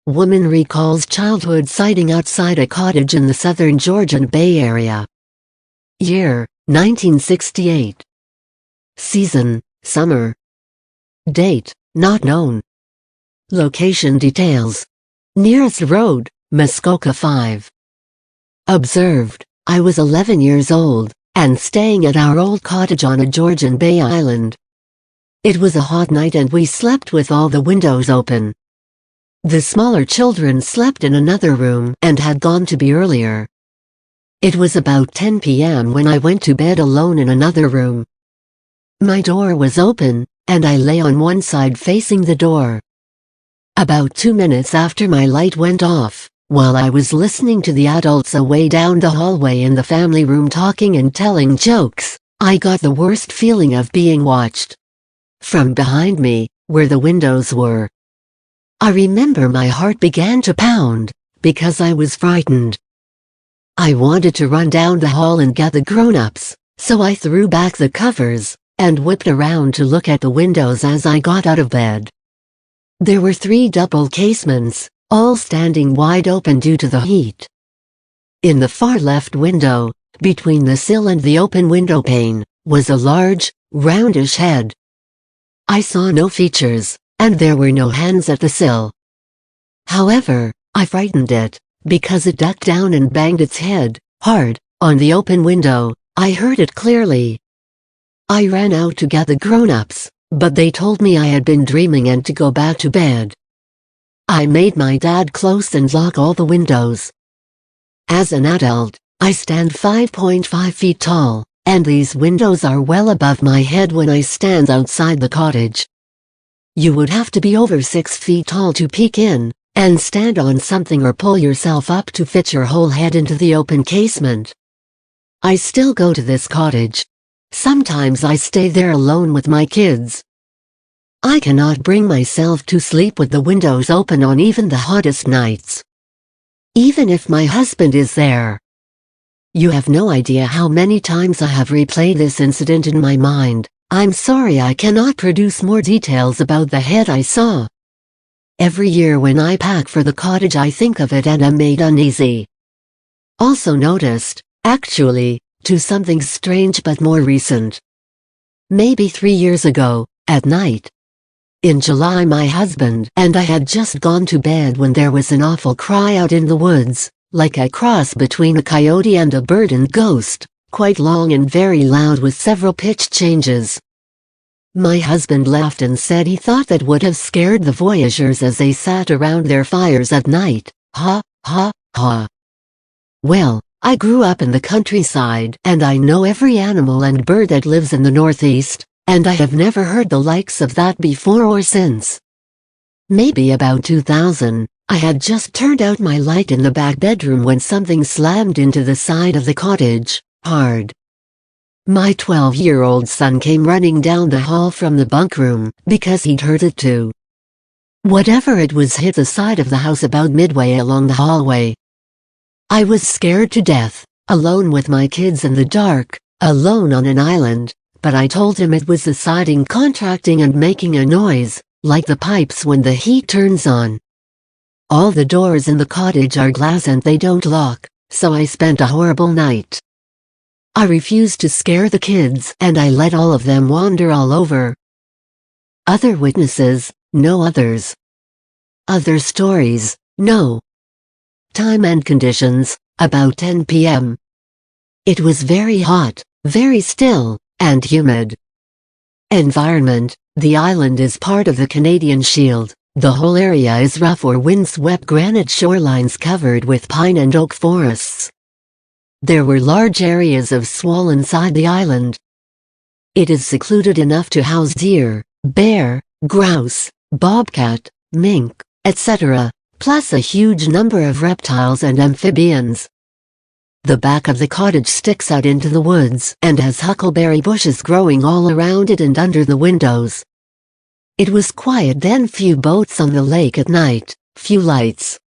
Woman recalls childhood sighting outside a cottage in the southern Georgian Bay area. Year, 1968. Season, summer. Date, not known. Location details. Nearest road, Muskoka 5. Observed, I was 11 years old, and staying at our old cottage on a Georgian Bay island. It was a hot night and we slept with all the windows open. The smaller children slept in another room and had gone to bed earlier. It was about 10 p.m. when I went to bed alone in another room. My door was open, and I lay on one side facing the door. About 2 minutes after my light went off, while I was listening to the adults away down the hallway in the family room talking and telling jokes, I got the worst feeling of being watched. From behind me, where the windows were. I remember my heart began to pound, because I was frightened. I wanted to run down the hall and get the grown-ups, so I threw back the covers, and whipped around to look at the windows as I got out of bed. There were 3 double casements, all standing wide open due to the heat. In the far left window, between the sill and the open window pane, was a large, roundish head. I saw no features, and there were no hands at the sill. However, I frightened it, because it ducked down and banged its head, hard, on the open window. I heard it clearly. I ran out to get the grown-ups, but they told me I had been dreaming and to go back to bed. I made my dad close and lock all the windows. As an adult, I stand 5.5 feet tall, and these windows are well above my head when I stand outside the cottage. You would have to be over 6 feet tall to peek in, and stand on something or pull yourself up to fit your whole head into the open casement. I still go to this cottage. Sometimes I stay there alone with my kids. I cannot bring myself to sleep with the windows open on even the hottest nights. Even if my husband is there. You have no idea how many times I have replayed this incident in my mind. I'm sorry I cannot produce more details about the head I saw. Every year when I pack for the cottage I think of it and am made uneasy. Also noticed, actually, to something strange but more recent. Maybe 3 years ago, at night. In July my husband and I had just gone to bed when there was an awful cry out in the woods, like a cross between a coyote and a bird and ghost, quite long and very loud with several pitch changes. My husband laughed and said he thought that would have scared the voyageurs as they sat around their fires at night. Ha, ha, ha. Well, I grew up in the countryside and I know every animal and bird that lives in the Northeast, and I have never heard the likes of that before or since. Maybe about 2000, I had just turned out my light in the back bedroom when something slammed into the side of the cottage, hard. My 12-year-old son came running down the hall from the bunk room, because he'd heard it too. Whatever it was hit the side of the house about midway along the hallway. I was scared to death, alone with my kids in the dark, alone on an island, but I told him it was the siding contracting and making a noise, like the pipes when the heat turns on. All the doors in the cottage are glass and they don't lock, so I spent a horrible night. I refused to scare the kids and I let all of them wander all over. Other witnesses, no others. Other stories, no. Time and conditions, about 10 p.m. It was very hot, very still, and humid. Environment, the island is part of the Canadian Shield. The whole area is rough or windswept granite shorelines covered with pine and oak forests. There were large areas of swale inside the island. It is secluded enough to house deer, bear, grouse, bobcat, mink, etc., plus a huge number of reptiles and amphibians. The back of the cottage sticks out into the woods and has huckleberry bushes growing all around it and under the windows. It was quiet then, few boats on the lake at night, few lights.